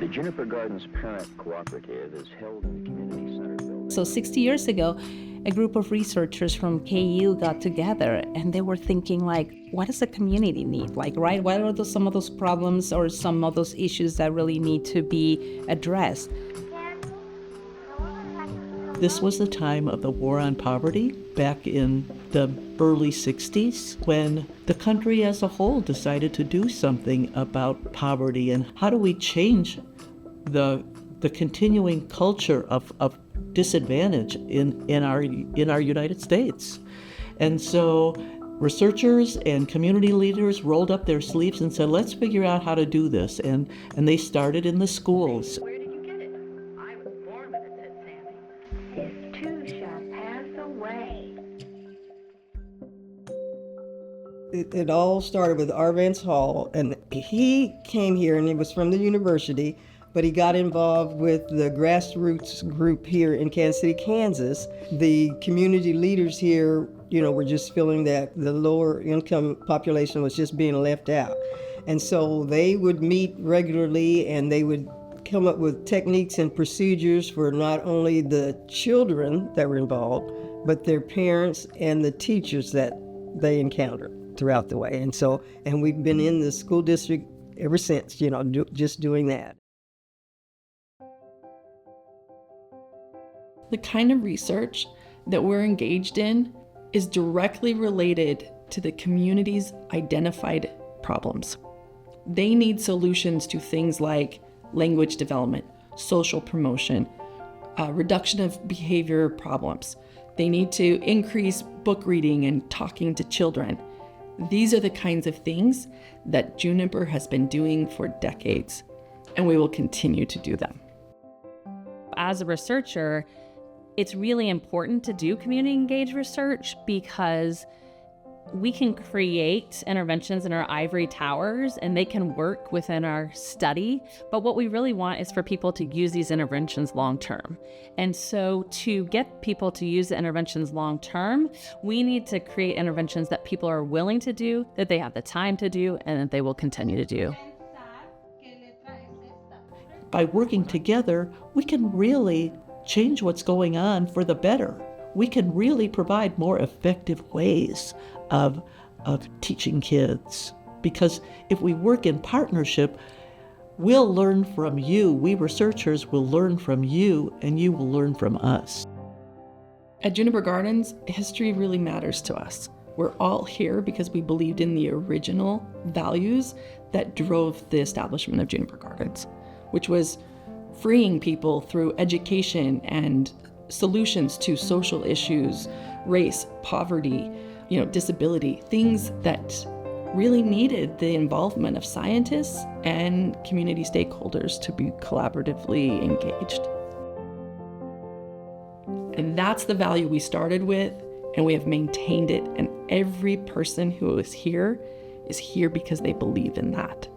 The Juniper Gardens Parent Cooperative is held in the community center building. So 60 years ago, a group of researchers from KU got together and they were thinking like, what does the community need? Like, right, what are some of those problems or some of those issues that really need to be addressed? This was the time of the war on poverty back in the early 60s when the country as a whole decided to do something about poverty and how do we change the continuing culture of disadvantage in our United States. And so researchers and community leaders rolled up their sleeves and said, let's figure out how to do this. And they started in the schools. Where did you get it? I was born with it, said Sammy. This too shall pass away. It all started with Arvance Hall, and he came here and he was from the university, but he got involved with the grassroots group here in Kansas City, Kansas. The community leaders here, were just feeling that the lower income population was just being left out. And so they would meet regularly and they would come up with techniques and procedures for not only the children that were involved, but their parents and the teachers that they encountered throughout the way. And we've been in the school district ever since, just doing that. The kind of research that we're engaged in is directly related to the community's identified problems. They need solutions to things like language development, social promotion, reduction of behavior problems. They need to increase book reading and talking to children. These are the kinds of things that Juniper has been doing for decades, and we will continue to do them. As a researcher, it's really important to do community engaged research because we can create interventions in our ivory towers and they can work within our study. But what we really want is for people to use these interventions long term. And so to get people to use the interventions long term, we need to create interventions that people are willing to do, that they have the time to do, and that they will continue to do. By working together, we can really change what's going on for the better. We can really provide more effective ways of teaching kids. Because if we work in partnership, we'll learn from you. We researchers will learn from you, and you will learn from us. At Juniper Gardens, history really matters to us. We're all here because we believed in the original values that drove the establishment of Juniper Gardens, which was freeing people through education and solutions to social issues, race, poverty, disability, things that really needed the involvement of scientists and community stakeholders to be collaboratively engaged. And that's the value we started with, and we have maintained it, and every person who is here because they believe in that.